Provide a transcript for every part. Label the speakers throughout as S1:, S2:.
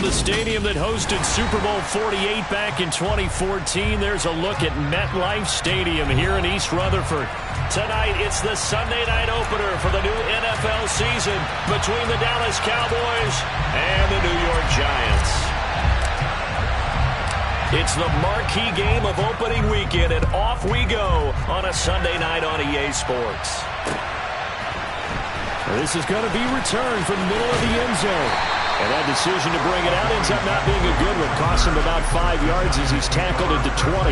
S1: From the stadium that hosted Super Bowl 48 back in 2014, there's a look at MetLife Stadium here in East Rutherford. Tonight, it's the Sunday night opener for the new NFL season between the Dallas Cowboys and the New York Giants. It's the marquee game of opening weekend, and off we go on a Sunday night on EA Sports. This is going to be returned from the middle of the end zone. And that decision to bring it out ends up not being a good one. Costs him about 5 yards as he's tackled at the 20.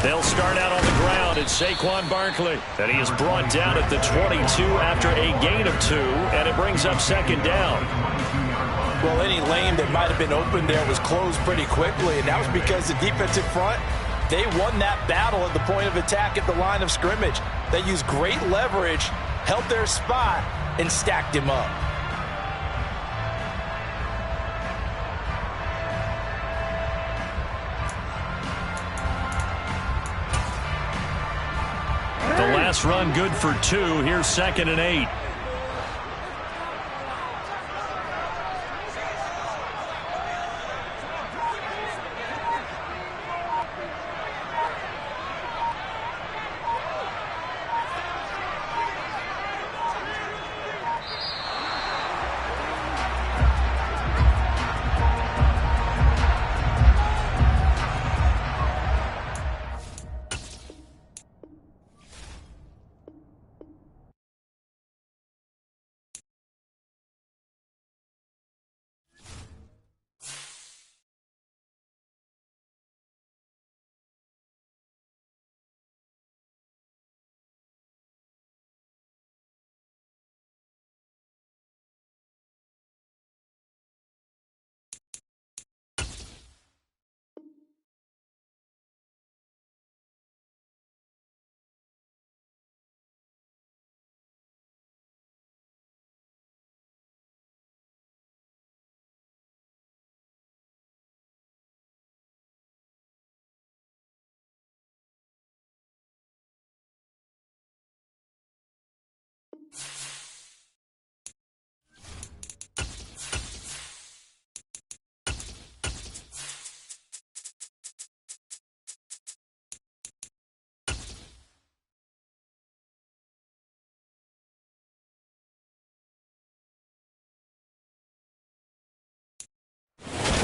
S1: They'll start out on the ground at Saquon Barkley. And he is brought down at the 22 after a gain of 2, and it brings up second down.
S2: Well, any lane that might have been open there was closed pretty quickly, and that was because the defensive front, they won that battle at the point of attack at the line of scrimmage. They used great leverage, held their spot, and stacked him up.
S1: The last run good for 2. Here's 2nd and 8.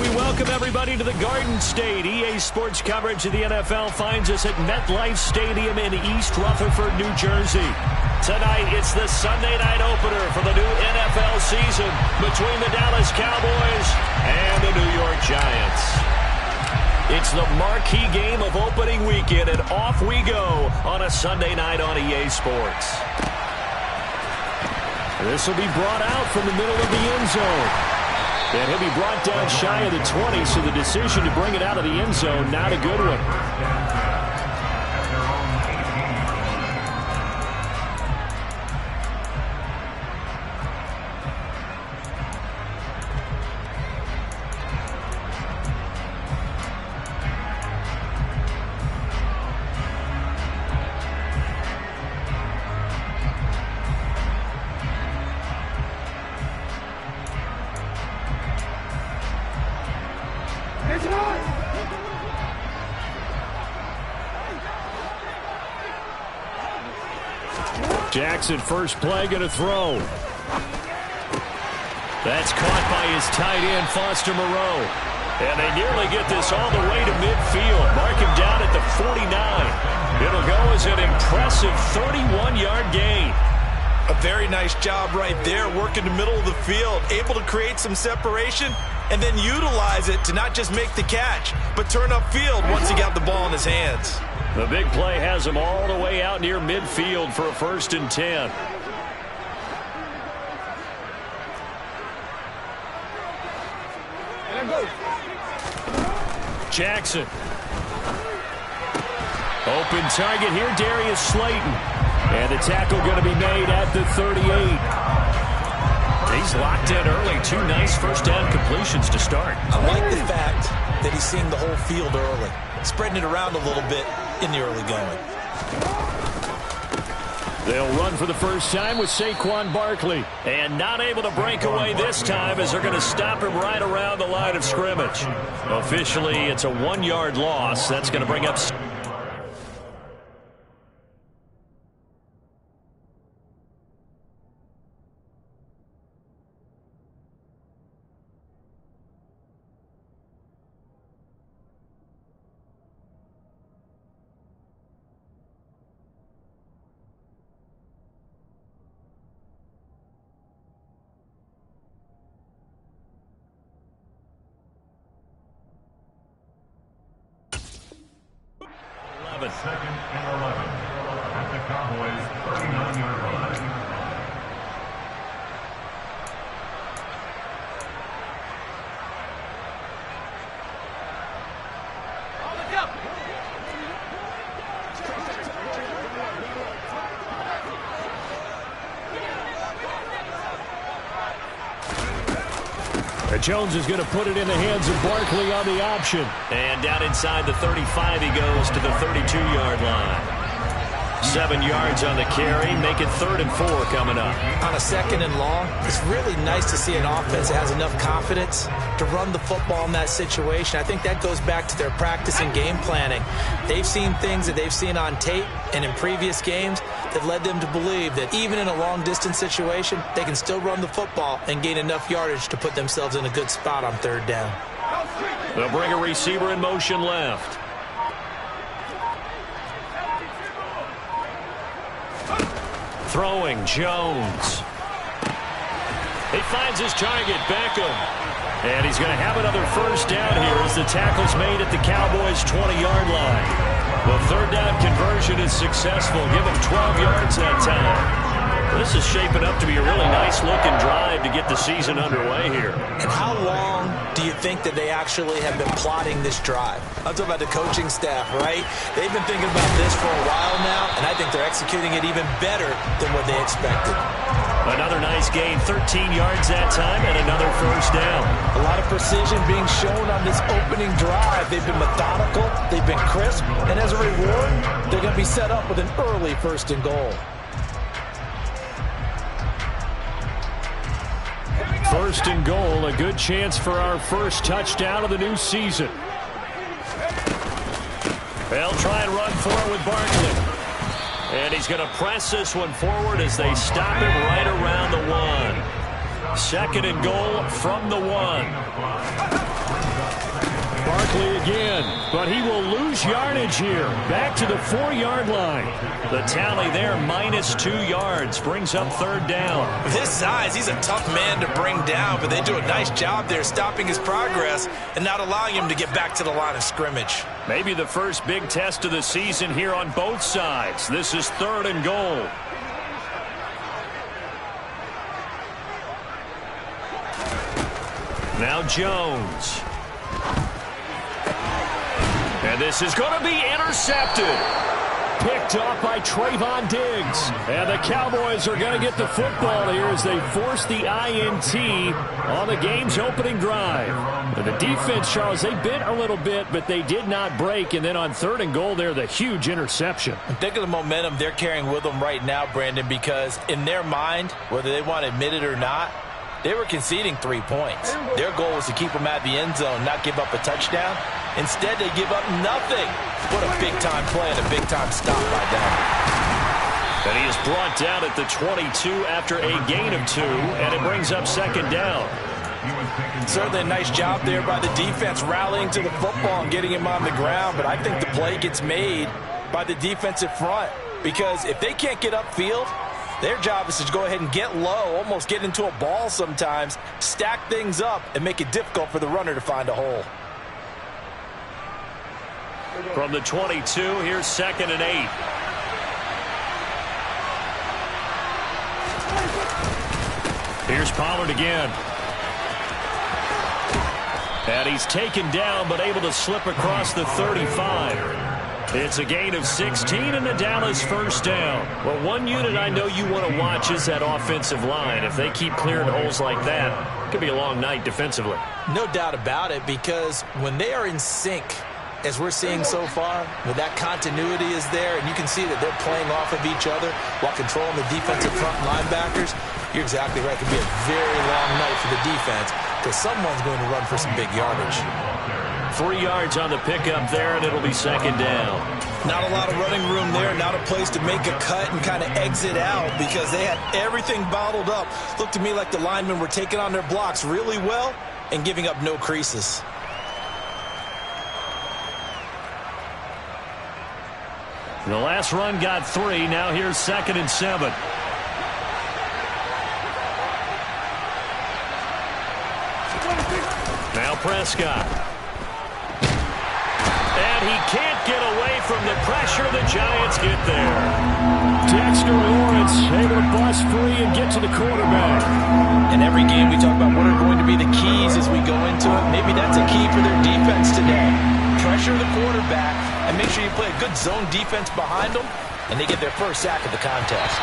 S1: We welcome everybody to the Garden State. EA Sports coverage of the NFL finds us at MetLife Stadium in East Rutherford, New Jersey. Tonight, it's the Sunday night opener for the new NFL season between the Dallas Cowboys and the New York Giants. It's the marquee game of opening weekend, and off we go on a Sunday night on EA Sports. This will be brought out from the middle of the end zone. And he'll be brought down shy of the 20, so the decision to bring it out of the end zone, not a good one. Jackson, first play, going to throw. That's caught by his tight end, Foster Moreau. And they nearly get this all the way to midfield. Mark him down at the 49. It'll go as an impressive 31-yard gain.
S2: A very nice job right there, working the middle of the field, able to create some separation, and then utilize it to not just make the catch, but turn upfield once he got the ball in his hands.
S1: The big play has him all the way out near midfield for a 1st and 10. Jackson. Open target here, Darius Slayton. And the tackle going to be made at the 38. He's locked in early. 2 nice first down completions to start.
S2: I like the fact that he's seeing the whole field early, spreading it around a little bit in the early going.
S1: They'll run for the first time with Saquon Barkley. And not able to break away this time as they're going to stop him right around the line of scrimmage. Officially, it's a 1-yard loss. That's going to bring up...
S3: Second and 11 at the Cowboys' 39-yard line.
S1: Jones is going to put it in the hands of Barkley on the option. And down inside the 35 he goes to the 32-yard line. 7 yards on the carry, make it 3rd and 4 coming up.
S2: On a 2nd and long, it's really nice to see an offense that has enough confidence to run the football in that situation. I think that goes back to their practice and game planning. They've seen things that they've seen on tape and in previous games that led them to believe that even in a long-distance situation, they can still run the football and gain enough yardage to put themselves in a good spot on 3rd down.
S1: They'll bring a receiver in motion left. Throwing, Jones. He finds his target, Beckham. And he's going to have another first down here as the tackle's made at the Cowboys' 20-yard line. The 3rd down conversion is successful. Give him 12 yards that time. This is shaping up to be a really nice-looking drive to get the season underway here.
S2: And how long do you think that they actually have been plotting this drive? I'm talking about the coaching staff, right? They've been thinking about this for a while now, and I think they're executing it even better than what they expected.
S1: Another nice gain, 13 yards that time, and another first down.
S2: A lot of precision being shown on this opening drive. They've been methodical, they've been crisp, and as a reward, they're going to be set up with an early 1st and goal.
S1: 1st and goal, a good chance for our first touchdown of the new season. They'll try and run forward with Barkley. And he's going to press this one forward as they stop him right around the 1. 2nd and goal from the 1. Barkley again, but he will lose yardage here. Back to the 4-yard line. The tally there, -2 yards, brings up 3rd down.
S2: With his size, he's a tough man to bring down, but they do a nice job there stopping his progress and not allowing him to get back to the line of scrimmage.
S1: Maybe the first big test of the season here on both sides. This is 3rd and goal. Now Jones. And this is going to be intercepted. Picked off by Trayvon Diggs. And the Cowboys are going to get the football here as they force the INT on the game's opening drive. And the defense, Charles, they bit a little bit, but they did not break. And then on 3rd and goal there, the huge interception.
S2: Think of the momentum they're carrying with them right now, Brandon, because in their mind, whether they want to admit it or not, they were conceding 3 points. Their goal was to keep them at the end zone, not give up a touchdown. Instead, they give up nothing. What a big-time play and a big-time stop by them.
S1: And he is brought down at the 22 after a gain of 2, and it brings up 2nd down.
S2: Certainly a nice job there by the defense rallying to the football and getting him on the ground, but I think the play gets made by the defensive front because if they can't get upfield, their job is to go ahead and get low, almost get into a ball sometimes, stack things up, and make it difficult for the runner to find a hole.
S1: From the 22, here's 2nd and 8. Here's Pollard again. And he's taken down but able to slip across the 35. It's a gain of 16 and the Dallas first down. Well, one unit I know you want to watch is that offensive line. If they keep clearing holes like that, it could be a long night defensively.
S2: No doubt about it, because when they are in sync, as we're seeing so far, when that continuity is there and you can see that they're playing off of each other while controlling the defensive front linebackers, you're exactly right. It could be a very long night for the defense because someone's going to run for some big yardage.
S1: 3 yards on the pickup there, and it'll be second down.
S2: Not a lot of running room there, not a place to make a cut and kind of exit out because they had everything bottled up. Looked to me like the linemen were taking on their blocks really well and giving up no creases.
S1: The last run got 3. Now here's 2nd and 7. Now Prescott. And he can't get away from the pressure. The Giants get there. Dexter Lawrence able to bust free and get to the quarterback.
S2: In every game we talk about what are going to be the keys as we go into it. Maybe that's a key for their defense today. Pressure the quarterback and make sure you play a good zone defense behind them, and they get their first sack of the contest.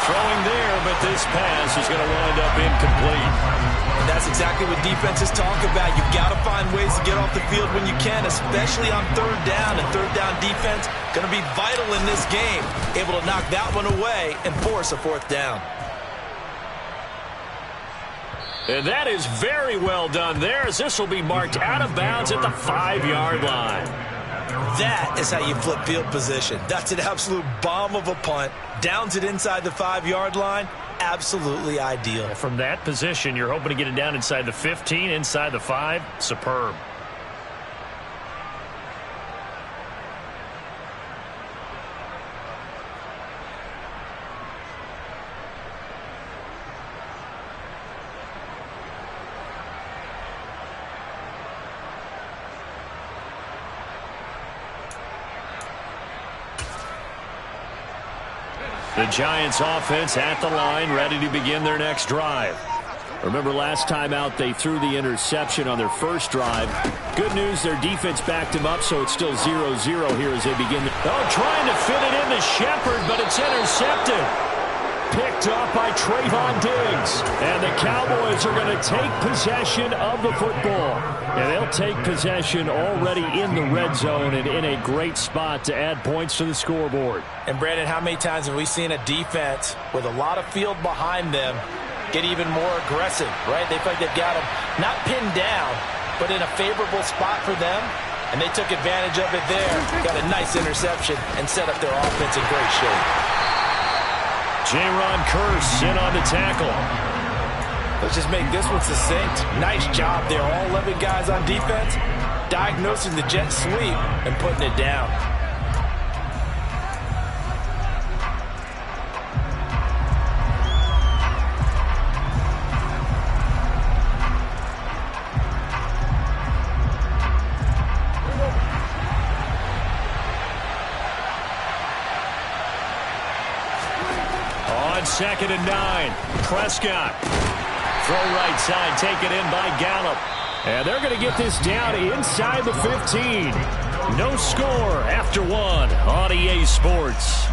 S1: Throwing there, but this pass is going to wind up incomplete.
S2: And that's exactly what defenses talk about. You've got to find ways to get off the field when you can, especially on third down. And third down defense going to be vital in this game. Able to knock that one away and force a 4th down.
S1: And that is very well done there, as this will be marked out of bounds at the 5-yard line.
S2: That is how you flip field position. That's an absolute bomb of a punt. Downs it inside the 5-yard line. Absolutely ideal.
S1: From that position, you're hoping to get it down inside the 15, inside the 5. Superb. The Giants offense at the line, ready to begin their next drive. Remember last time out they threw the interception on their first drive. Good news, their defense backed them up, so it's still 0-0 here as they begin. Trying to fit it into Shepard, but it's intercepted. Picked off by Trayvon Diggs. And the Cowboys are going to take possession of the football. And they'll take possession already in the red zone and in a great spot to add points to the scoreboard.
S2: And Brandon, how many times have we seen a defense with a lot of field behind them get even more aggressive, right? They feel like they've got them not pinned down, but in a favorable spot for them. And they took advantage of it there. Got a nice interception and set up their offense in great shape.
S1: J-Ron Curse in on the tackle.
S2: Let's just make this one succinct. Nice job there. All 11 guys on defense diagnosing the jet sweep and putting it down.
S1: On 2nd and 9, Prescott. Throw right side, taken in by Gallup. And they're going to get this down inside the 15. No score after 1 on EA Sports.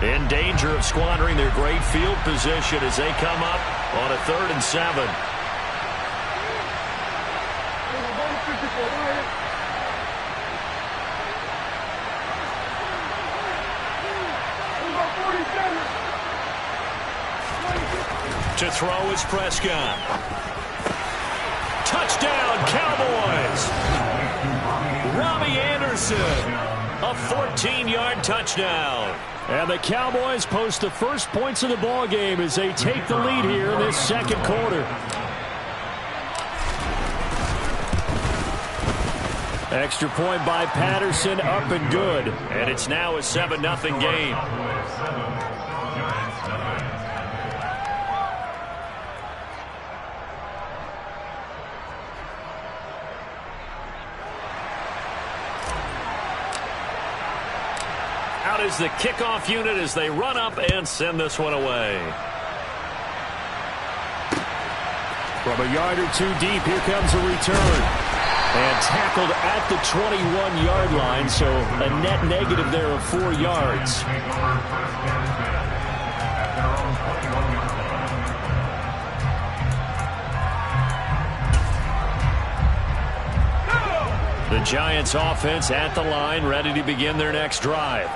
S1: In danger of squandering their great field position as they come up on a 3rd and 7. To throw is Prescott. Touchdown, Cowboys! Robbie Anderson, a 14-yard touchdown. And the Cowboys post the first points of the ball game as they take the lead here in this second quarter. Extra point by Patterson, up and good. And it's now a 7-0 game. Out is the kickoff unit as they run up and send this one away. From a yard or two deep, here comes a return. And tackled at the 21-yard line, so a net negative there of 4 yards. The Giants offense at the line, ready to begin their next drive.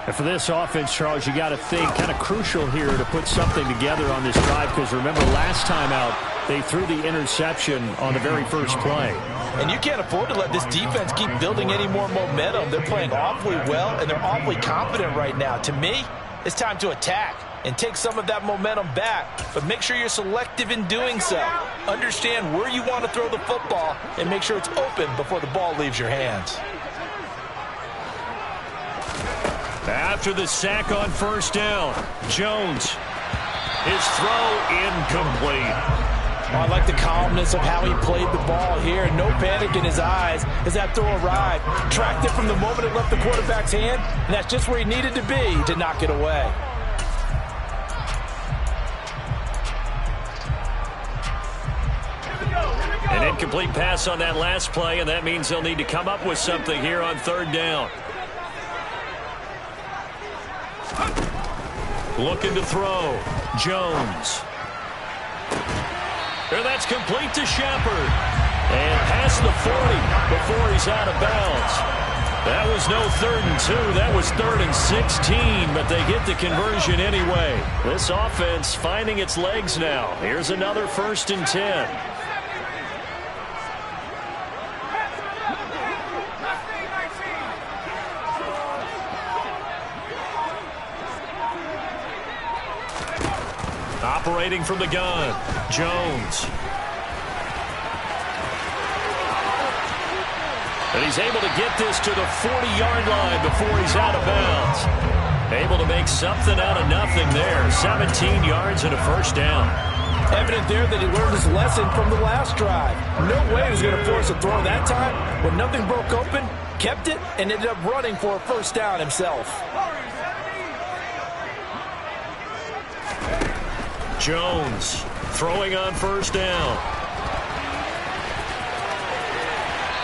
S1: And for this offense, Charles, you got to think kind of crucial here to put something together on this drive, because remember last time out, they threw the interception on the very first play.
S2: And you can't afford to let this defense keep building any more momentum. They're playing awfully well, and they're awfully confident right now. To me, it's time to attack and take some of that momentum back, but make sure you're selective in doing so. Understand where you want to throw the football and make sure it's open before the ball leaves your hands.
S1: After the sack on first down, Jones. His throw incomplete.
S2: I like the calmness of how he played the ball here. No panic in his eyes as that throw arrived. Tracked it from the moment it left the quarterback's hand, and that's just where he needed to be to knock it away.
S1: An incomplete pass on that last play, and that means they'll need to come up with something here on third down. Looking to throw. Jones. And that's complete to Shepard. And past the 40 before he's out of bounds. That was no 3rd and 2. That was 3rd and 16, but they get the conversion anyway. This offense finding its legs now. Here's another 1st and 10. Operating from the gun, Jones. And he's able to get this to the 40-yard line before he's out of bounds. Able to make something out of nothing there. 17 yards and a first down.
S2: Evident there that he learned his lesson from the last drive. No way he was going to force a throw that time. When nothing broke open, kept it, and ended up running for a first down himself.
S1: Jones throwing on first down.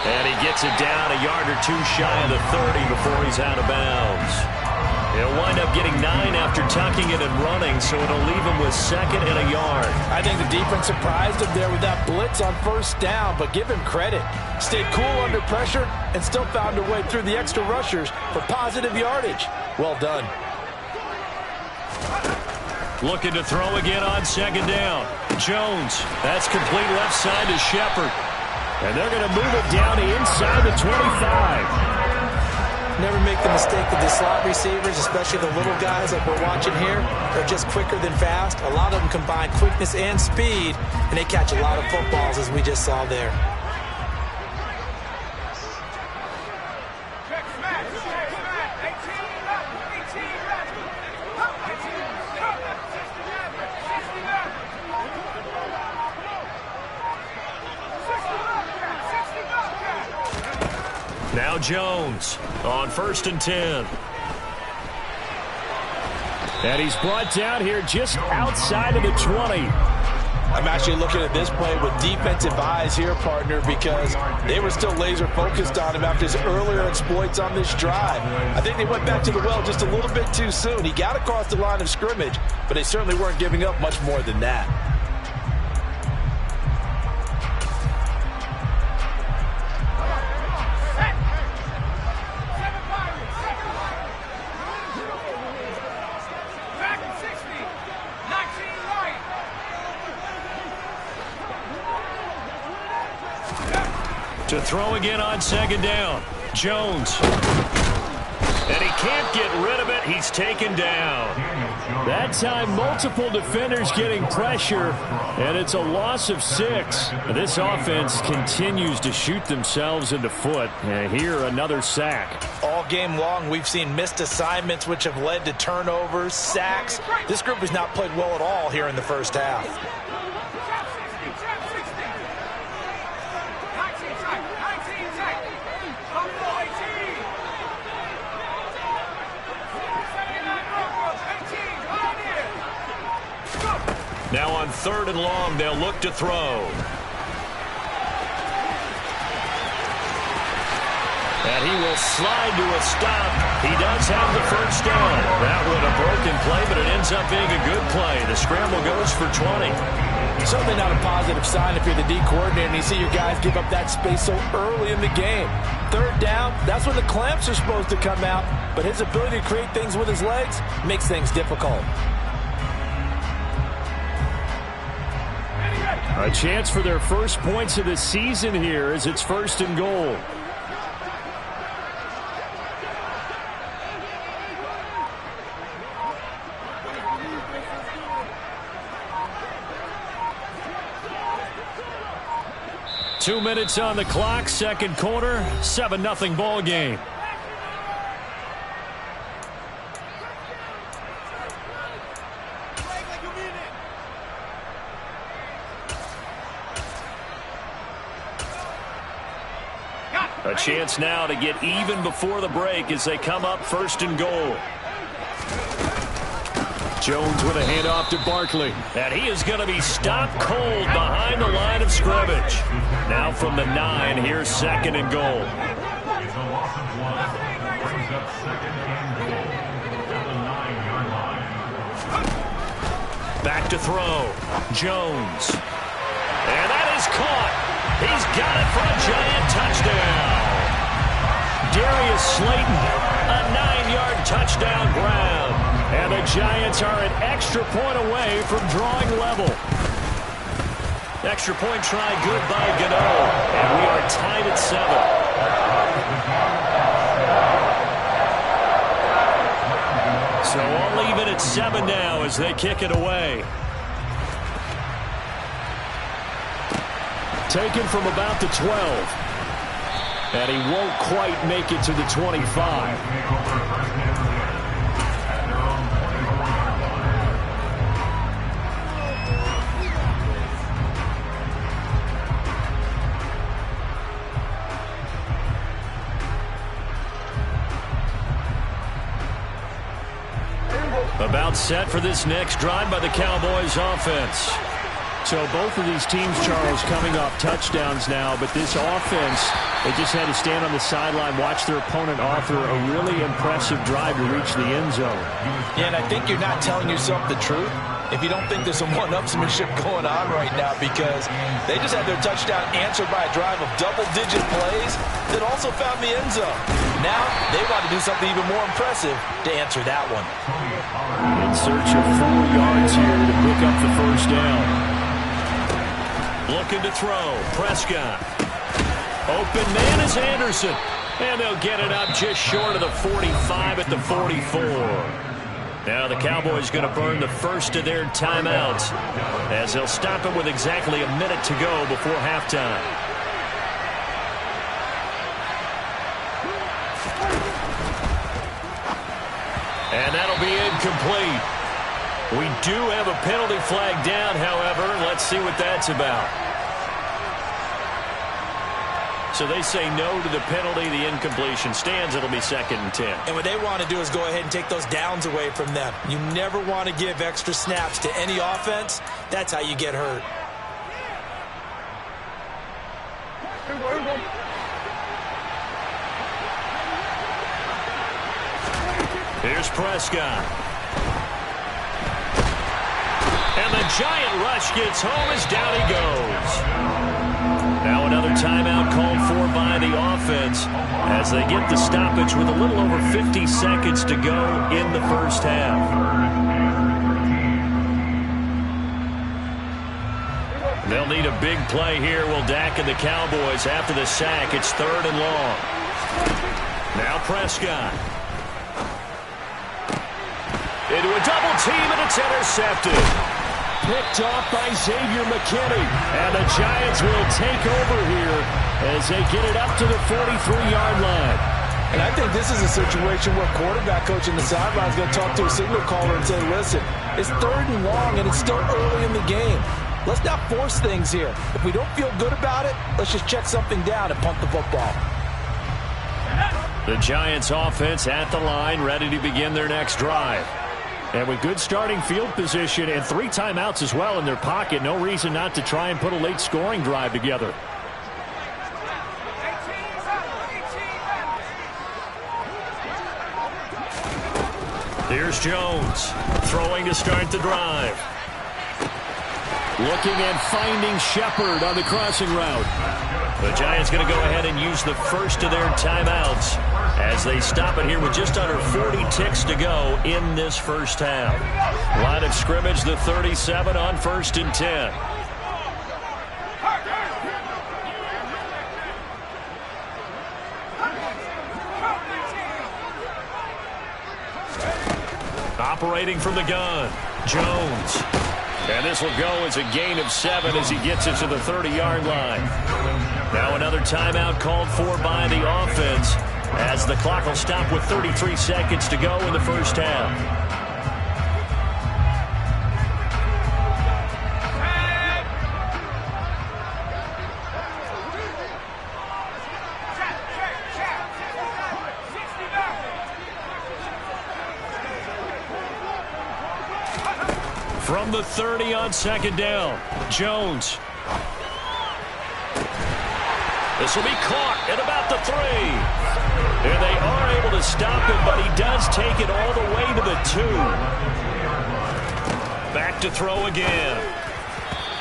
S1: And he gets it down a yard or two shy of the 30 before he's out of bounds. He'll wind up getting 9 after tucking it and running, so it'll leave him with 2nd and a yard.
S2: I think the defense surprised him there with that blitz on first down, but give him credit. Stayed cool under pressure and still found a way through the extra rushers for positive yardage. Well done.
S1: Looking to throw again on 2nd down. Jones. That's complete left side to Shepard. And they're going to move it down to inside the 25.
S2: Never make the mistake of the slot receivers, especially the little guys like we're watching here. They're just quicker than fast. A lot of them combine quickness and speed, and they catch a lot of footballs, as we just saw there.
S1: Now Jones on 1st and 10. And he's brought down here just outside of the 20.
S2: I'm actually looking at this play with defensive eyes here, partner, because they were still laser focused on him after his earlier exploits on this drive. I think they went back to the well just a little bit too soon. He got across the line of scrimmage, but they certainly weren't giving up much more than that.
S1: To throw again on 2nd down. Jones. And he can't get rid of it. He's taken down. That time, multiple defenders getting pressure, and it's a loss of 6. This offense continues to shoot themselves in the foot. And here, another sack.
S2: All game long, we've seen missed assignments, which have led to turnovers, sacks. This group has not played well at all here in the first half.
S1: Now on 3rd and long, they'll look to throw. And he will slide to a stop. He does have the first down. That was a broken play, but it ends up being a good play. The scramble goes for 20.
S2: Certainly not a positive sign if you're the D coordinator and you see your guys give up that space so early in the game. 3rd down, that's when the clamps are supposed to come out, but his ability to create things with his legs makes things difficult.
S1: A chance for their first points of the season here as it's 1st and goal. Two minutes on the clock, second quarter, 7-0 ball game. A chance now to get even before the break as they come up 1st and goal. Jones with a handoff to Barkley. And he is going to be stopped cold behind the line of scrimmage. Now from the 9, here's 2nd and goal.
S3: It's a loss of 1. Brings up 2nd and goal at the 9-yard line.
S1: Back to throw. Jones. And that is caught. He's got it for a giant touchdown. Darius Slayton, a 9-yard touchdown grab. And the Giants are an extra point away from drawing level. Extra point try good by Gano. And we are tied at 7. So all even at 7 now as they kick it away. Taken from about the 12. And he won't quite make it to the 25. About set for this next drive by the Cowboys offense. So both of these teams, Charles, coming off touchdowns now, but this offense, they just had to stand on the sideline, watch their opponent author a really impressive drive to reach the end zone.
S2: Yeah, and I think you're not telling yourself the truth if you don't think there's some one-upsmanship going on right now, because they just had their touchdown answered by a drive of double-digit plays that also found the end zone. Now they want to do something even more impressive to answer that one.
S1: In search of 4 yards here to pick up the first down. Looking to throw. Prescott. Open man is Anderson. And they'll get it up just short of the 45 at the 44. Now the Cowboys going to burn the first of their timeouts as they'll stop it with exactly a minute to go before halftime. And that'll be incomplete. We do have a penalty flag down, however. Let's see what that's about. So they say no to the penalty. The incompletion stands. It'll be 2nd and 10.
S2: And what they want to do is go ahead and take those downs away from them. You never want to give extra snaps to any offense. That's how you get hurt.
S1: Here's Prescott. And the giant rush gets home as down he goes. Now another timeout called for by the offense as they get the stoppage with a little over 50 seconds to go in the first half. They'll need a big play here, will Dak and the Cowboys after the sack. It's 3rd and long. Now Prescott. Into a double team, and it's intercepted. Picked off by Xavier McKinney. And the Giants will take over here as they get it up to the 43-yard line.
S2: And I think this is a situation where quarterback coach in the sideline is going to talk to a signal caller and say, listen, it's 3rd and long, and it's still early in the game. Let's not force things here. If we don't feel good about it, let's just check something down and punt the football.
S1: The Giants offense at the line, ready to begin their next drive. And with good starting field position and 3 timeouts as well in their pocket, no reason not to try and put a late scoring drive together. Here's Jones, throwing to start the drive. Looking and finding Shepard on the crossing route. The Giants going to go ahead and use the first of their timeouts as they stop it here with just under 40 ticks to go in this first half. Line of scrimmage, the 37 on 1st and 10. Operating from the gun, Jones. And this will go as a gain of 7 as he gets it to the 30-yard line. Now another timeout called for by the offense as the clock will stop with 33 seconds to go in the first half. From the 30 on 2nd down, Jones. This will be caught at about the 3. And they are able to stop him, but he does take it all the way to the 2. Back to throw again.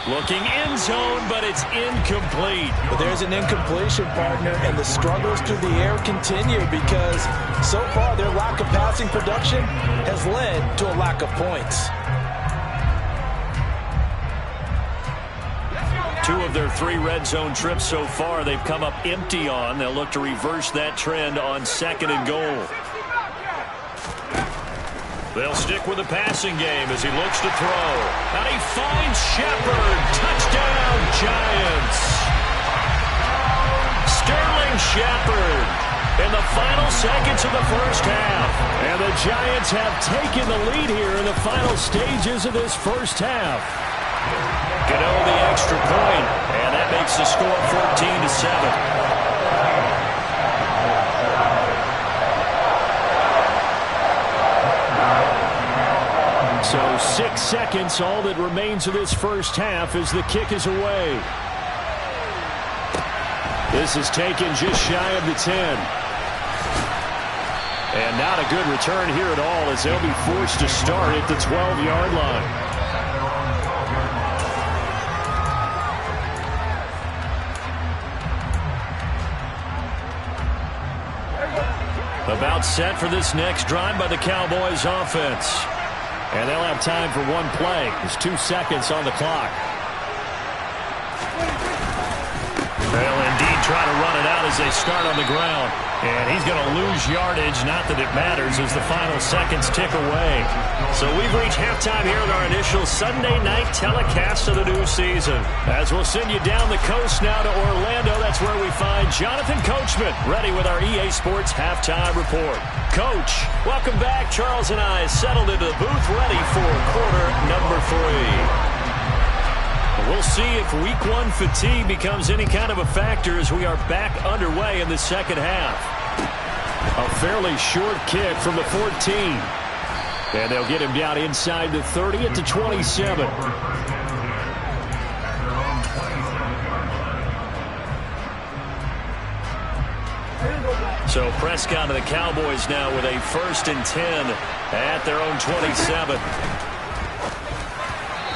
S1: Looking end zone, but it's incomplete.
S2: But there's an incompletion, partner, and the struggles through the air continue because so far their lack of passing production has led to a lack of points.
S1: 2 of their 3 red zone trips so far they've come up empty on. They'll look to reverse that trend on 2nd and goal. They'll stick with the passing game as he looks to throw. And he finds Shepard. Touchdown, Giants. Sterling Shepard in the final seconds of the first half. And the Giants have taken the lead here in the final stages of this first half. Gano the extra point, and that makes the score 14-7. So 6 seconds, all that remains of this first half as the kick is away. This is taken just shy of the 10. And not a good return here at all as they'll be forced to start at the 12-yard line. About set for this next drive by the Cowboys offense. And they'll have time for 1 play. There's 2 seconds on the clock. They'll indeed try to run it out as they start on the ground. And he's going to lose yardage, not that it matters, as the final seconds tick away. So we've reached halftime here in our initial Sunday night telecast of the new season. As we'll send you down the coast now to Orlando, that's where we find Jonathan Coachman, ready with our EA Sports halftime report. Coach, welcome back. Charles and I settled into the booth, ready for quarter number 3. We'll see if week 1 fatigue becomes any kind of a factor as we are back underway in the second half. A fairly short kick from the 14. And they'll get him down inside the 30 at the 27. So Prescott and the Cowboys now with a 1st and 10 at their own 27.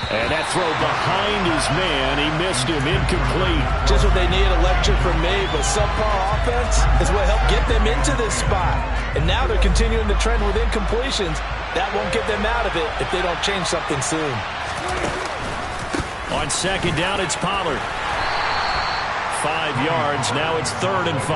S1: And that throw behind his man, he missed him, incomplete.
S2: Just what they need, a lecture from me, but subpar offense is what helped get them into this spot. And now they're continuing the trend with incompletions. That won't get them out of it if they don't change something soon.
S1: On 2nd down, it's Pollard. 5 yards. Now it's 3rd and 5.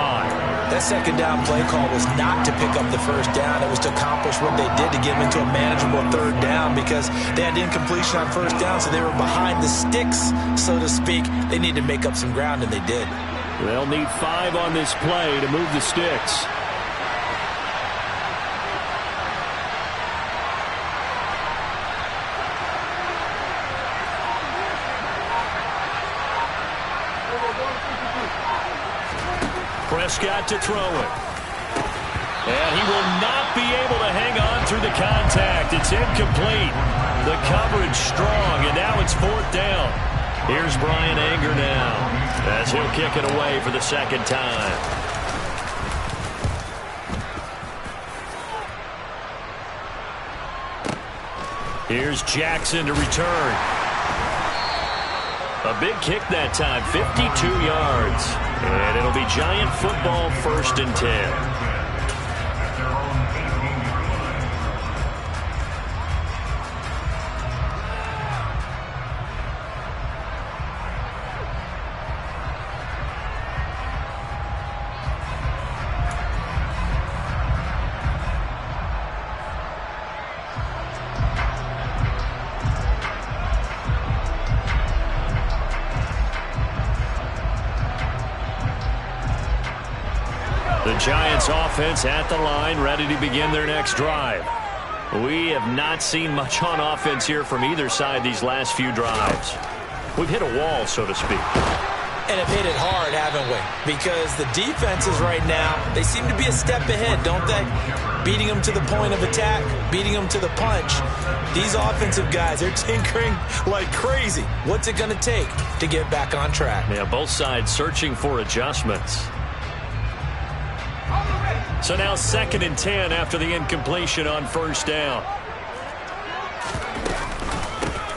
S2: That second down play call was not to pick up the first down. It was to accomplish what they did to get them into a manageable 3rd down because they had incompletion on 1st down, so they were behind the sticks, so to speak. They need to make up some ground, and they did.
S1: They'll need 5 on this play to move the sticks. Prescott to throw it. And he will not be able to hang on through the contact. It's incomplete. The coverage strong, and now it's 4th down. Here's Brian Anger now as he'll kick it away for the 2nd time. Here's Jackson to return. A big kick that time, 52 yards. And it'll be Giant football, 1st and 10. The Giants offense at the line, ready to begin their next drive. We have not seen much on offense here from either side these last few drives. We've hit a wall, so to speak.
S2: And have hit it hard, haven't we? Because the defenses right now, they seem to be a step ahead, don't they? Beating them to the point of attack, beating them to the punch. These offensive guys, they're tinkering like crazy. What's it going to take to get back on track?
S1: Yeah, both sides searching for adjustments. So now 2nd and 10 after the incompletion on 1st down.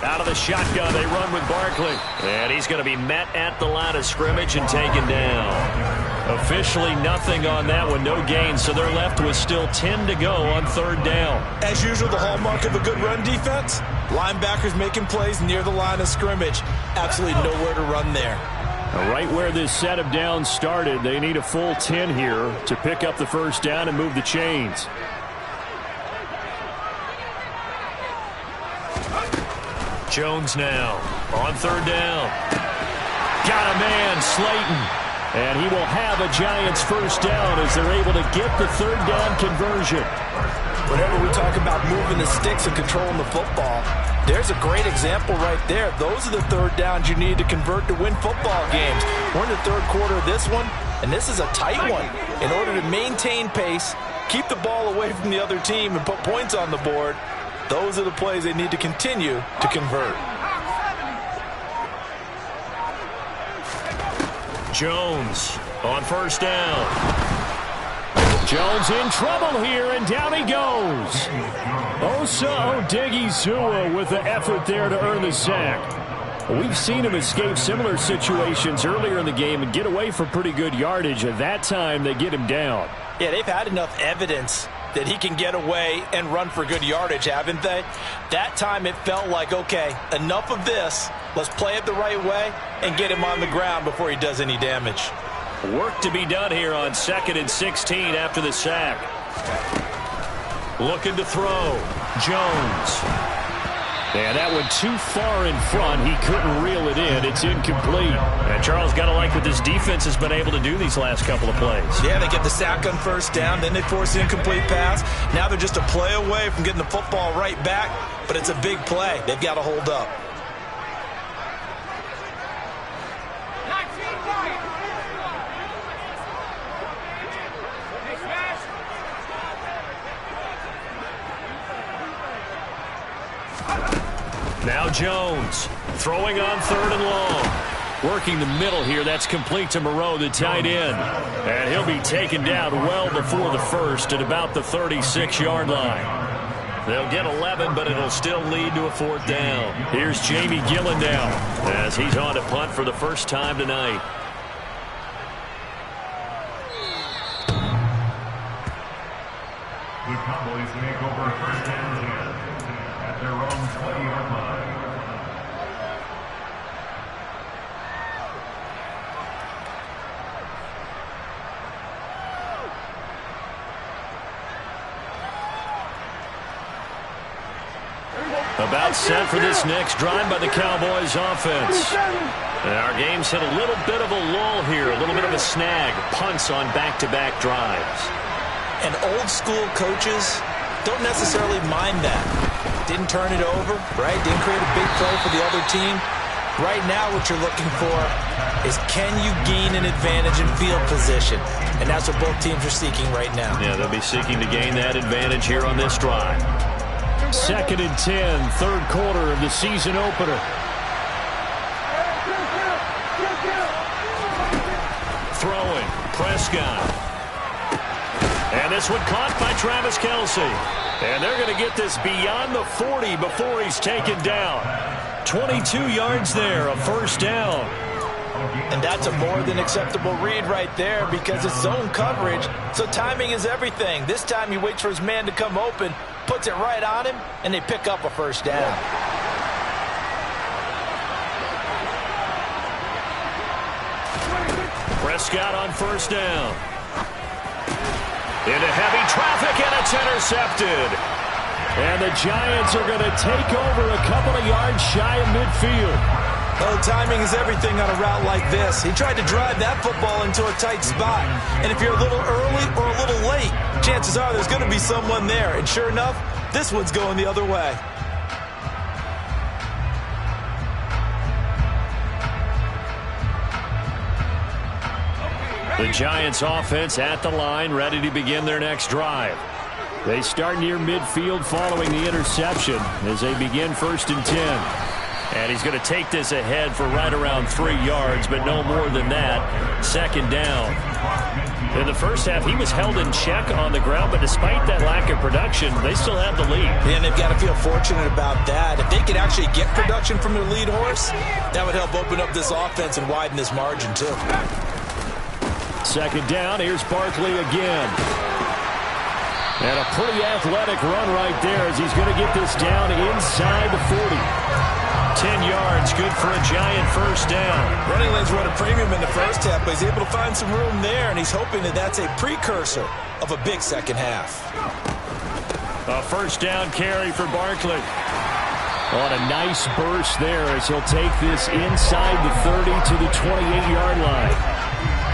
S1: Out of the shotgun, they run with Barkley. And he's going to be met at the line of scrimmage and taken down. Officially nothing on that one, no gain, so they're left with still 10 to go on 3rd down.
S2: As usual, the hallmark of a good run defense, linebackers making plays near the line of scrimmage. Absolutely nowhere to run there.
S1: Right where this set of downs started, they need a full 10 here to pick up the 1st down and move the chains. Jones now on 3rd down. Got a man, Slayton. And he will have a Giants 1st down as they're able to get the 3rd down conversion.
S2: Whenever we talk about moving the sticks and controlling the football, there's a great example right there. Those are the 3rd downs you need to convert to win football games. We're in the 3rd quarter of this one, and this is a tight one. In order to maintain pace, keep the ball away from the other team, and put points on the board, those are the plays they need to continue to convert.
S1: Jones on 1st down. Jones in trouble here, and down he goes. Osa Odighizuwa with the effort there to earn the sack. We've seen him escape similar situations earlier in the game and get away for pretty good yardage. At that time, they get him down.
S2: Yeah, they've had enough evidence that he can get away and run for good yardage, haven't they? That time it felt like, okay, enough of this. Let's play it the right way and get him on the ground before he does any damage.
S1: Work to be done here on 2nd and 16 after the sack. Looking to throw. Jones. And that one too far in front. He couldn't reel it in. It's incomplete. And Charles, got to like what this defense has been able to do these last couple of plays.
S2: Yeah, they get the sack on 1st down. Then they force the incomplete pass. Now they're just a play away from getting the football right back. But it's a big play. They've got to hold up.
S1: Now Jones throwing on 3rd and long. Working the middle here. That's complete to Moreau, the tight end. And he'll be taken down well before the 1st at about the 36-yard line. They'll get 11, but it'll still lead to a 4th down. Here's Jamie Gillen now as he's on to punt for the first time tonight.
S3: The Cowboys take over 1st and 10 at their own 20-yard line.
S1: About set for this next drive by the Cowboys offense. And our game's hit a little bit of a lull here, a little bit of a snag. Punts on back-to-back drives.
S2: And old school coaches don't necessarily mind that. Didn't turn it over, right? Didn't create a big play for the other team. Right now what you're looking for is, can you gain an advantage in field position? And that's what both teams are seeking right now.
S1: Yeah, they'll be seeking to gain that advantage here on this drive. 2nd and 10, third quarter of the season opener. Throwing, Prescott. And this one caught by Travis Kelce. And they're going to get this beyond the 40 before he's taken down. 22 yards there, a first down.
S2: And that's a more than acceptable read right there because it's zone coverage, so timing is everything. This time he waits for his man to come open, puts it right on him, and they pick up a first down.
S1: Prescott on first down. Into heavy traffic, and it's intercepted. And the Giants are going to take over a couple of yards shy of midfield.
S2: Oh, timing is everything on a route like this. He tried to drive that football into a tight spot. And if you're a little early or a little late, chances are there's going to be someone there. And sure enough, this one's going the other way.
S1: The Giants offense at the line, ready to begin their next drive. They start near midfield following the interception as they begin 1st and 10. And he's going to take this ahead for right around 3 yards, but no more than that. 2nd down. In the first half, he was held in check on the ground, but despite that lack of production, they still have the lead.
S2: And they've got to feel fortunate about that. If they could actually get production from their lead horse, that would help open up this offense and widen this margin, too.
S1: 2nd down, here's Barkley again. And a pretty athletic run right there as he's going to get this down inside the 40. 10 yards, good for a Giant first down.
S2: Running lanes run a premium in the first half, but he's able to find some room there, and he's hoping that that's a precursor of a big second half.
S1: A first down carry for Barkley. On a nice burst there as he'll take this inside the 30 to the 28-yard line.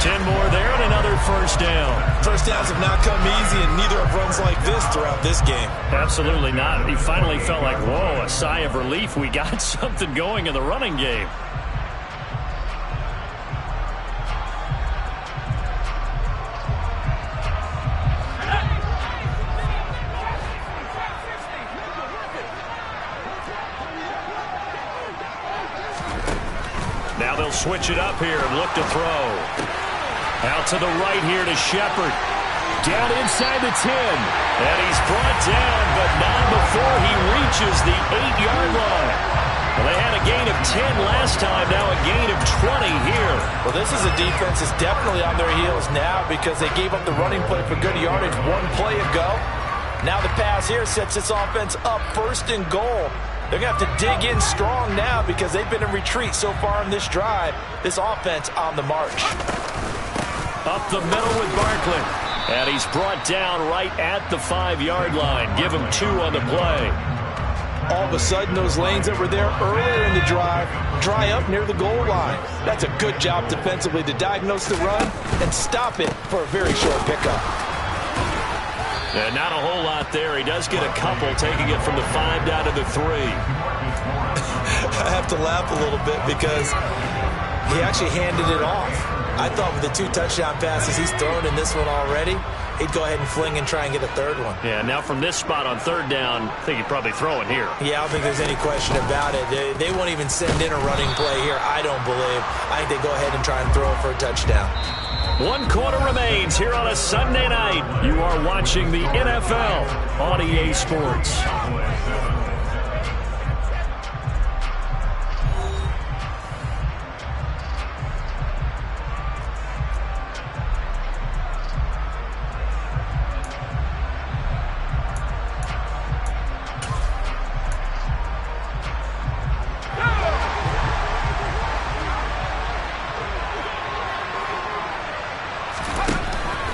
S1: 10 more there and another first down.
S2: First downs have not come easy, and neither have runs like this throughout this game.
S1: Absolutely not. He finally felt like, whoa, a sigh of relief. We got something going in the running game. Now they'll switch it up here and look to throw. Out to the right here to Shepard. Down inside the 10. And he's brought down, but not before he reaches the 8-yard line. Well, they had a gain of 10 last time, now a gain of 20 here.
S2: Well, this is a defense that's definitely on their heels now because they gave up the running play for good yardage one play ago. Now the pass here sets this offense up 1st and goal. They're going to have to dig in strong now because they've been in retreat so far in this drive. This offense on the march.
S1: Up the middle with Barkley. And he's brought down right at the 5-yard line. Give him 2 on the play.
S2: All of a sudden, those lanes that were there earlier in the drive dry up near the goal line. That's a good job defensively to diagnose the run and stop it for a very short pickup.
S1: And not a whole lot there. He does get a couple, taking it from the 5 down to the 3.
S2: I have to laugh a little bit because he actually handed it off. I thought with the 2 touchdown passes he's thrown in this one already, he'd go ahead and fling and try and get a 3rd one.
S1: Yeah, now from this spot on 3rd down, I think he'd probably throw it here.
S2: Yeah, I don't think there's any question about it. They won't even send in a running play here, I don't believe. I think they go ahead and try and throw it for a touchdown.
S1: 1 quarter remains here on a Sunday night. You are watching the NFL on EA Sports.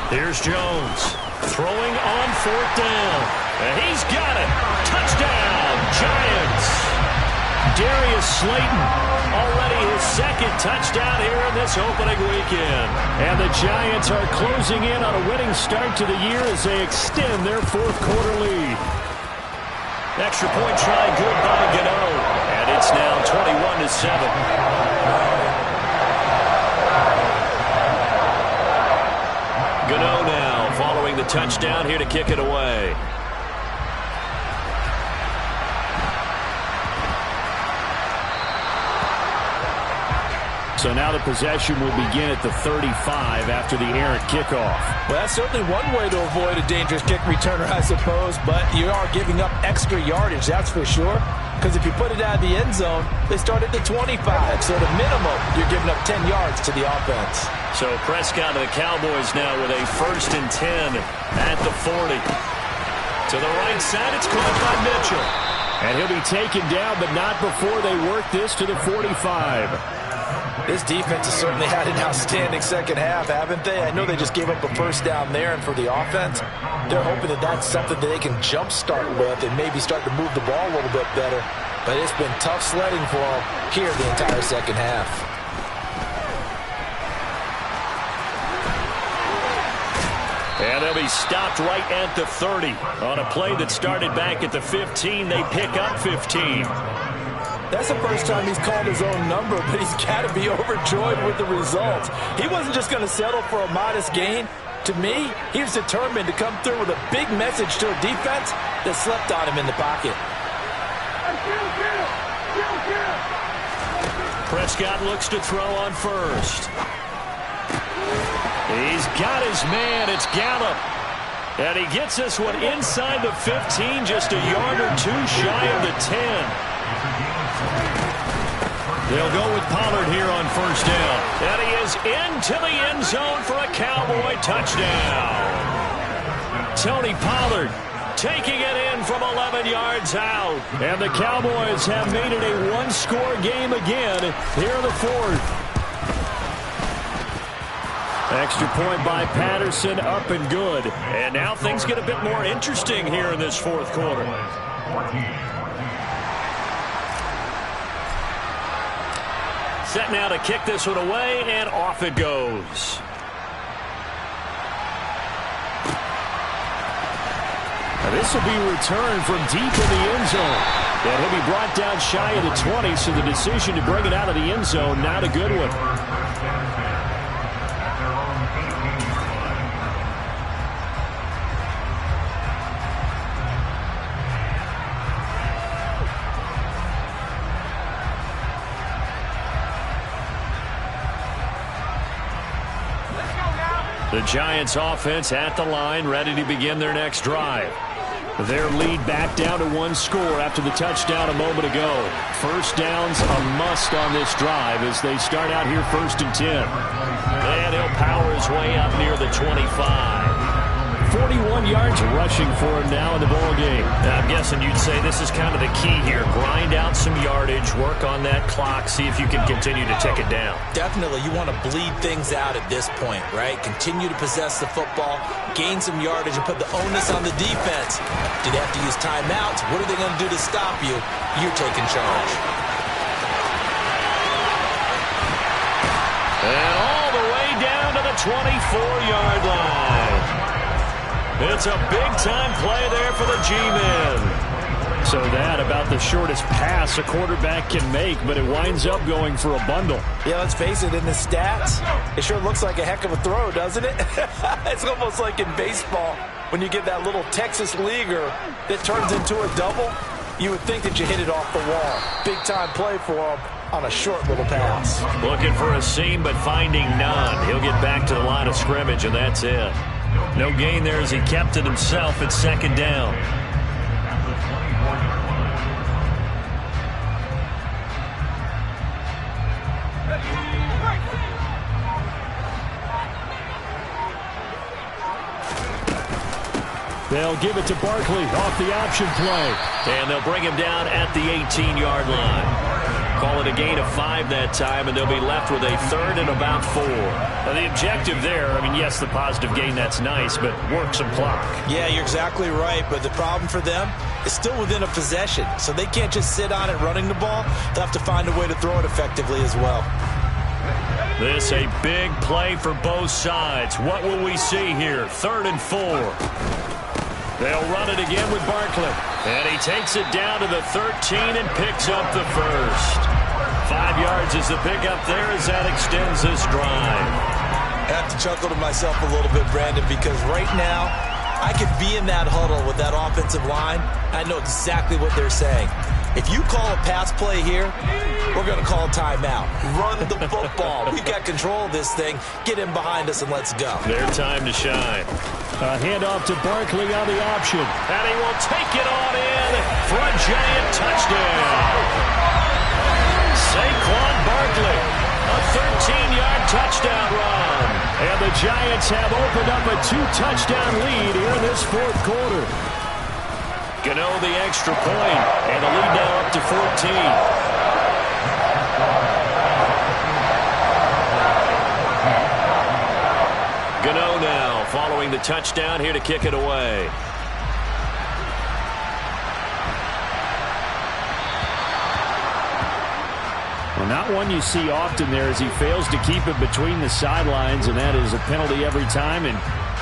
S1: Here's Jones throwing on 4th down. And he's got it. Touchdown, Giants. Darius Slayton, already his second touchdown here in this opening weekend. And the Giants are closing in on a winning start to the year as they extend their fourth quarter lead. Extra point try good by Gano. And it's now 21-7. Gano now following the touchdown here to kick it away. So now the possession will begin at the 35 after the errant kickoff.
S2: Well, that's certainly one way to avoid a dangerous kick returner, I suppose, but you are giving up extra yardage, that's for sure. Because if you put it out of the end zone, they start at the 25. So at a minimum, you're giving up 10 yards to the offense.
S1: So Prescott and the Cowboys now with a 1st and 10 at the 40. To the right side, it's caught by Mitchell. And he'll be taken down, but not before they work this to the 45.
S2: This defense has certainly had an outstanding second half, haven't they? I know they just gave up a first down there, and for the offense, they're hoping that that's something that they can jumpstart with and maybe start to move the ball a little bit better. But it's been tough sledding for them here the entire second half.
S1: And they'll be stopped right at the 30. On a play that started back at the 15, they pick up 15.
S2: That's the first time he's called his own number, but he's got to be overjoyed with the results. He wasn't just going to settle for a modest gain. To me, he was determined to come through with a big message to a defense that slept on him in the pocket.
S1: Prescott looks to throw on first. He's got his man. It's Gallup. And he gets this one inside the 15, just a yard or two shy of the 10. They'll go with Pollard here on first down. And he is into the end zone for a Cowboy touchdown. Tony Pollard taking it in from 11 yards out. And the Cowboys have made it a one-score game again here in the fourth. Extra point by Patterson, up and good. And now things get a bit more interesting here in this fourth quarter. Set now to kick this one away, and off it goes. Now this will be returned from deep in the end zone. And he'll be brought down shy of the 20, so the decision to bring it out of the end zone, not a good one. The Giants offense at the line, ready to begin their next drive. Their lead back down to one score after the touchdown a moment ago. First down's a must on this drive as they start out here 1st and 10. And he'll power his way up near the 25. 41 yards rushing for him now in the ball game. I'm guessing you'd say this is kind of the key here. Grind out some yardage, work on that clock, see if you can continue to tick it down.
S2: Definitely, you want to bleed things out at this point, right? Continue to possess the football, gain some yardage, and put the onus on the defense. Do they have to use timeouts? What are they going to do to stop you? You're taking charge.
S1: And all the way down to the 24-yard line. It's a big-time play there for the G-men. So that about the shortest pass a quarterback can make, but it winds up going for a bundle.
S2: Yeah, let's face it, in the stats, it sure looks like a heck of a throw, doesn't it? It's almost like in baseball when you get that little Texas leaguer that turns into a double. You would think that you hit it off the wall. Big-time play for him on a short little pass.
S1: Looking for a seam, but finding none. He'll get back to the line of scrimmage, and that's it. No gain there as he kept it himself at 2nd down. They'll give it to Barkley off the option play. And they'll bring him down at the 18-yard line. Call it a gain of 5 that time, and they'll be left with a 3rd and about 4. Now, the objective there, I mean, yes, the positive gain, that's nice, but work some clock.
S2: Yeah, you're exactly right, but the problem for them is still within a possession, so they can't just sit on it running the ball. They'll have to find a way to throw it effectively as well.
S1: This a big play for both sides. What will we see here? 3rd and 4. They'll run it again with Barkley. And he takes it down to the 13 and picks up the first. 5 yards is the pickup there as that extends this drive.
S2: I have to chuckle to myself a little bit, Brandon, because right now I could be in that huddle with that offensive line. I know exactly what they're saying. If you call a pass play here, we're going to call timeout. Run the football. We've got control of this thing. Get him behind us and let's go.
S1: Their time to shine. A handoff to Barkley on the option. And he will take it on in for a giant touchdown. Saquon Barkley, a 13-yard touchdown run. And the Giants have opened up a 2-touchdown lead here in this 4th quarter. Gano the extra point, and the lead now up to 14. Gano now following the touchdown here to kick it away. Well, not one you see often there as he fails to keep it between the sidelines, and that is a penalty every time, and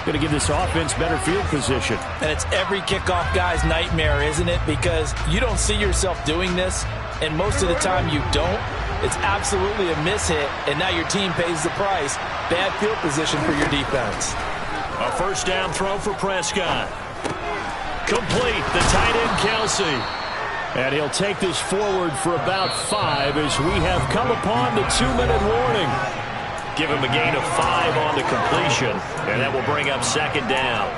S1: going to give this offense better field position.
S2: And it's every kickoff guy's nightmare, isn't it? Because you don't see yourself doing this, and most of the time you don't. It's absolutely a mishit, and now your team pays the price. Bad field position for your defense.
S1: A first down throw for Prescott. Complete, the tight end Kelsey. And he'll take this forward for about 5 as we have come upon the 2-minute warning. Give him a gain of 5 on the completion, and that will bring up 2nd down.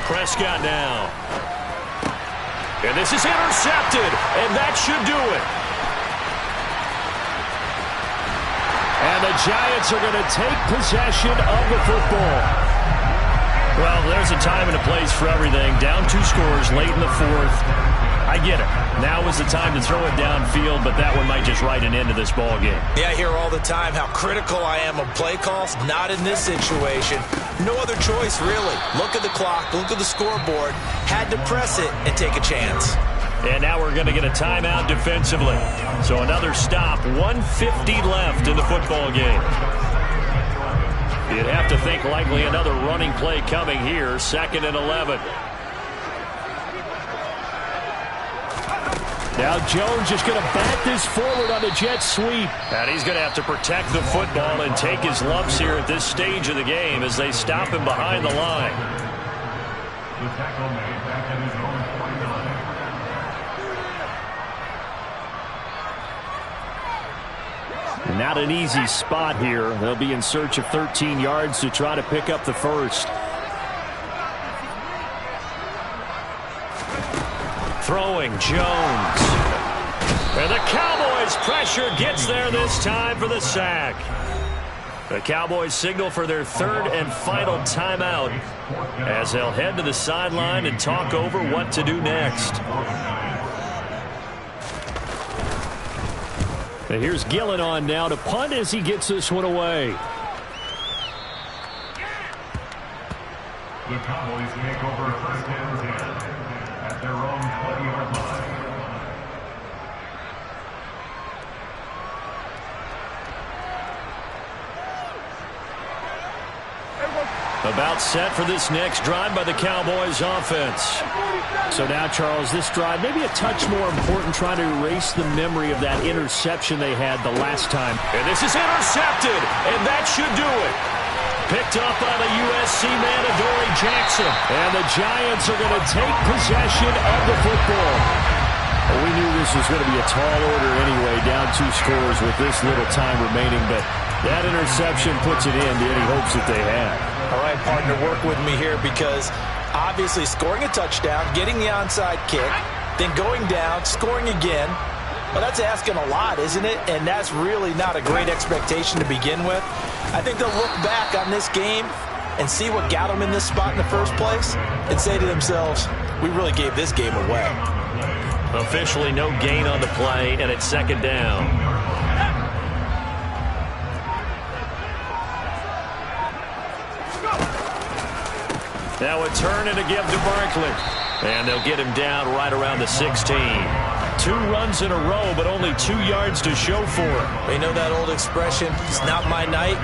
S1: Prescott now. And this is intercepted, and that should do it. And the Giants are going to take possession of the football. Well, there's a time and a place for everything. Down 2 scores late in the 4th. I get it. Now is the time to throw it downfield, but that one might just write an end to this ball game.
S2: Yeah, I hear all the time how critical I am of play calls. Not in this situation. No other choice, really. Look at the clock. Look at the scoreboard. Had to press it and take a chance.
S1: And now we're going to get a timeout defensively. So another stop. 1:50 left in the football game. You'd have to think likely another running play coming here. 2nd and 11. Now Jones just going to bat this forward on the jet sweep. And he's going to have to protect the football and take his lumps here at this stage of the game as they stop him behind the line.
S3: The tackle made back at his own 49.
S1: Not an easy spot here. They'll be in search of 13 yards to try to pick up the first. Throwing Jones. And the Cowboys pressure gets there this time for the sack. The Cowboys signal for their 3rd and final timeout as they'll head to the sideline and talk over what to do next. And here's Gillen on now to punt as he gets this one away.
S3: The Cowboys take over 1st and 10 at their own 20-yard line.
S1: About set for this next drive by the Cowboys offense. So now, Charles, this drive maybe a touch more important, trying to erase the memory of that interception they had the last time. And this is intercepted, and that should do it. Picked up by the USC man, Adoree Jackson. And the Giants are going to take possession of the football. Well, we knew this was going to be a tall order anyway, down 2 scores with this little time remaining, but that interception puts it in to any hopes that they had.
S2: All right, partner, work with me here because obviously scoring a touchdown, getting the onside kick, then going down, scoring again. Well, that's asking a lot, isn't it? And that's really not a great expectation to begin with. I think they'll look back on this game and see what got them in this spot in the first place and say to themselves, we really gave this game away.
S1: Officially no gain on the play, and it's second down. Now a turn and a give to Barkley. And they'll get him down right around the 16. 2 runs in a row, but only 2 yards to show for it.
S2: They know that old expression, it's not my night.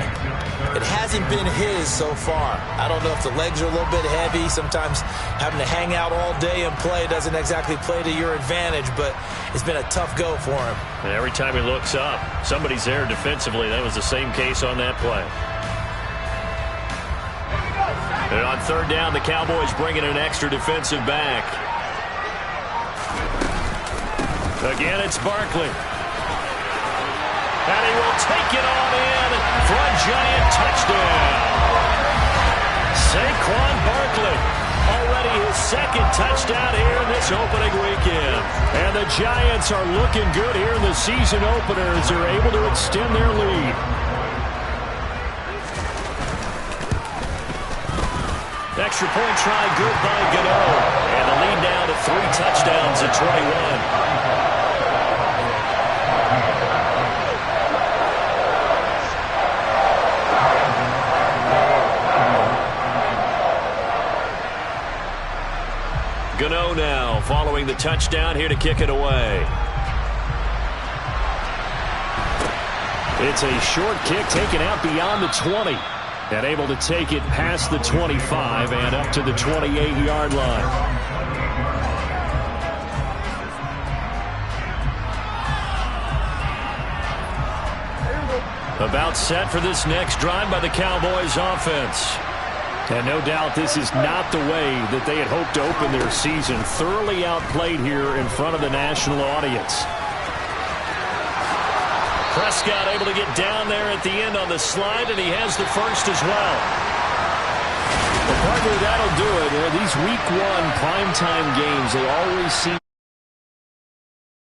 S2: It hasn't been his so far. I don't know if the legs are a little bit heavy. Sometimes having to hang out all day and play doesn't exactly play to your advantage, but it's been a tough go for him.
S1: And every time he looks up, somebody's there defensively. That was the same case on that play. And on third down, the Cowboys bring in an extra defensive back. Again, it's Barkley. And he will take it on in for a giant touchdown. Saquon Barkley, already his second touchdown here in this opening weekend. And the Giants are looking good here in the season opener as they're able to extend their lead. Extra point try good by Gano. And the lead now to 3 touchdowns at 21. Gano now following the touchdown here to kick it away. It's a short kick taken out beyond the 20. And able to take it past the 25 and up to the 28-yard line. About set for this next drive by the Cowboys offense. And no doubt this is not the way that they had hoped to open their season. Thoroughly outplayed here in front of the national audience. Prescott able to get down there at the end on the slide, and he has the first as well. Well, partner, that'll do it. These week 1 primetime games, they always seem